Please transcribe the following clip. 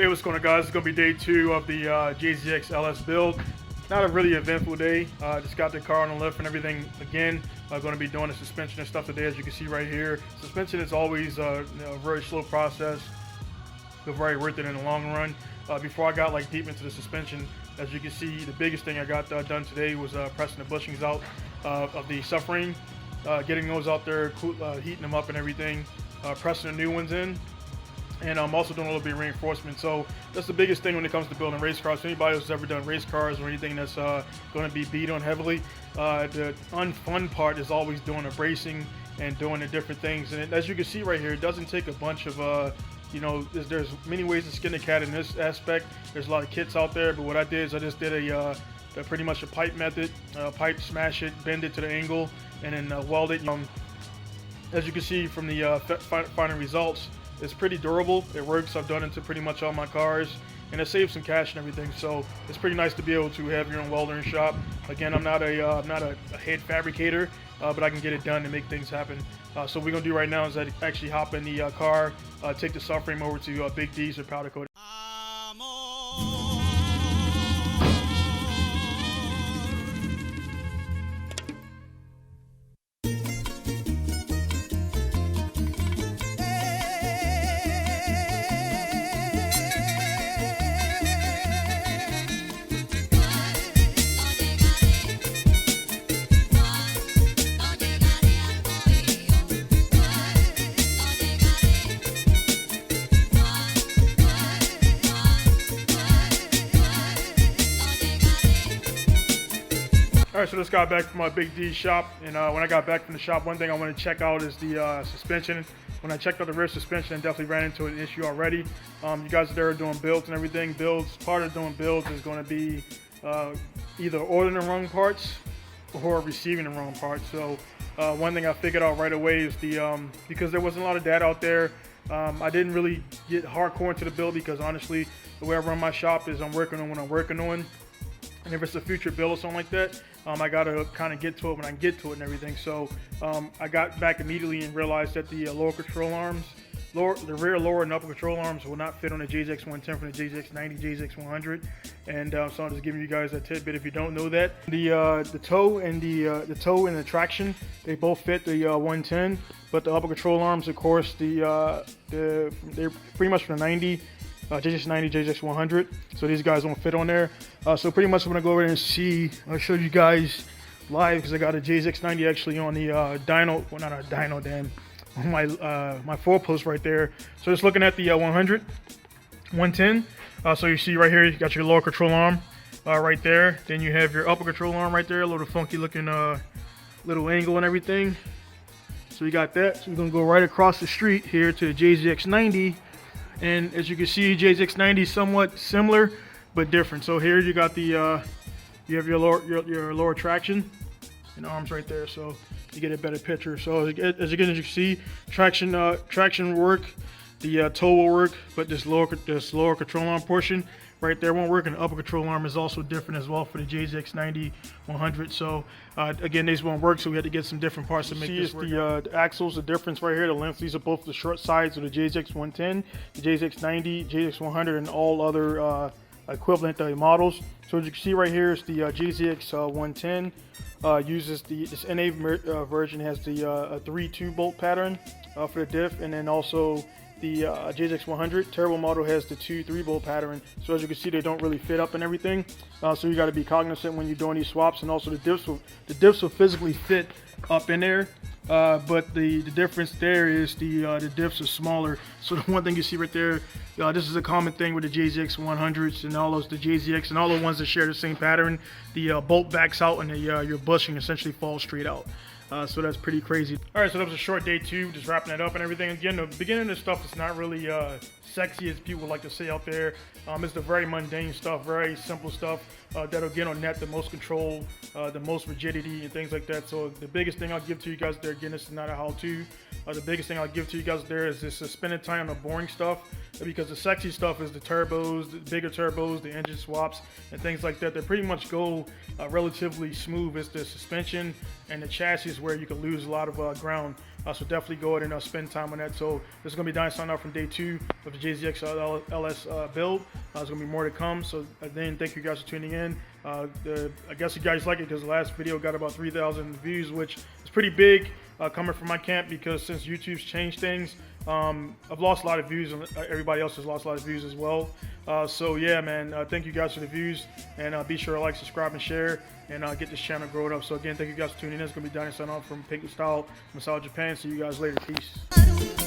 Hey, what's going on, guys? It's going to be day 2 of the JZX LS build. Not a really eventful day. Just got the car on the lift and everything again. Going to be doing the suspension and stuff today, as you can see right here. Suspension is always a very slow process, but very worth it in the long run. Before I got deep into the suspension, as you can see, the biggest thing I got done today was pressing the bushings out of the subframe, getting those out there, heating them up and everything, pressing the new ones in. And I'm also doing a little bit of reinforcement. So that's the biggest thing when it comes to building race cars. For anybody who's ever done race cars or anything that's going to be beat on heavily, the unfun part is always doing the bracing and doing the different things. And as you can see right here, it doesn't take a bunch of, there's many ways to skin a cat in this aspect. There's a lot of kits out there, but what I did is I just did pretty much a pipe method. Pipe, smash it, bend it to the angle, and then weld it. As you can see from the final results, it's pretty durable. It works. I've done it to pretty much all my cars, and it saves some cash and everything. So it's pretty nice to be able to have your own welder in shop. Again, I'm not a head fabricator, but I can get it done to make things happen. So what we're gonna do right now is actually hop in the car, take the subframe over to Big D's or powder coat. All right, so just got back from my Big D shop, and when I got back from the shop, one thing I want to check out is the suspension. When I checked out the rear suspension, I definitely ran into an issue already. You guys are there doing builds and everything. Part of doing builds is going to be either ordering the wrong parts or receiving the wrong parts. So one thing I figured out right away is because there wasn't a lot of data out there, I didn't really get hardcore into the build, because honestly, the way I run my shop is I'm working on what I'm working on. And if it's a future build or something like that, I gotta kind of get to it when I get to it and everything. So I got back immediately and realized that the lower control arms, the rear, lower, and upper control arms will not fit on the JZX 110 from the JZX 90, JZX 100. And so I'm just giving you guys a tidbit if you don't know that. The toe and the traction, they both fit the 110, but the upper control arms, of course, they're pretty much from the 90. JZX 90, JZX 100, so these guys won't fit on there. So pretty much I'm gonna go over there and see. I'll show you guys live, because I got a JZX 90 actually on the dyno, well, not a dyno, damn, on my 4-post right there. So just looking at the 100, 110. So you see right here, you got your lower control arm right there. Then you have your upper control arm right there, a little funky looking little angle and everything. So you got that. So we're gonna go right across the street here to the JZX 90. And as you can see, JZX 90 is somewhat similar but different. So here you got the you have your lower traction and arms right there, so you get a better picture. So as you can see, traction work, the toe will work, but this lower control arm portion right there won't work, and the upper control arm is also different as well for the JZX 90 100. So again, these won't work, so we had to get some different parts to make this work. The axles, the difference right here, the length, these are both the short sides of the JZX 110, the JZX 90, JZX 100, and all other equivalent models. So as you can see right here is the JZX 110. Uses this NA version has the 3-2 bolt pattern for the diff, and then also the JZX 100 turbo model has the 2-3 bolt pattern. So as you can see, they don't really fit up and everything. So you got to be cognizant when you're doing these swaps, and also the diffs will physically fit up in there. But the difference there is the diffs are smaller. So the one thing you see right there, this is a common thing with the JZX 100s and all those, the JZX and all the ones that share the same pattern. The bolt backs out, and your bushing essentially falls straight out. So that's pretty crazy. All right, so that was a short day 2, just wrapping it up and everything. Again, the beginning of this stuff is not really sexy as people like to say out there. It's the very mundane stuff, very simple stuff that'll get on net the most control, the most rigidity and things like that. So the biggest thing I'll give to you guys there, again, this is not a how-to. The biggest thing I'll give to you guys there is this suspended time on the boring stuff, because the sexy stuff is the turbos, the bigger turbos, the engine swaps, and things like that. They pretty much go relatively smooth. It's the suspension and the chassis where you can lose a lot of ground. So definitely go ahead and spend time on that. So this is going to be Donnie signing off from day 2 of the JZX LS build. There's going to be more to come. So then thank you guys for tuning in. I guess you guys like it because the last video got about 3,000 views, which is pretty big coming from my camp, because since YouTube's changed things, I've lost a lot of views and everybody else has lost a lot of views as well. So yeah, man, thank you guys for the views, and be sure to like, subscribe, and share, and get this channel growing up. So again, thank you guys for tuning in. It's going to be Donnie signing off from Pinku Style, Massage Japan. See you guys later. Peace.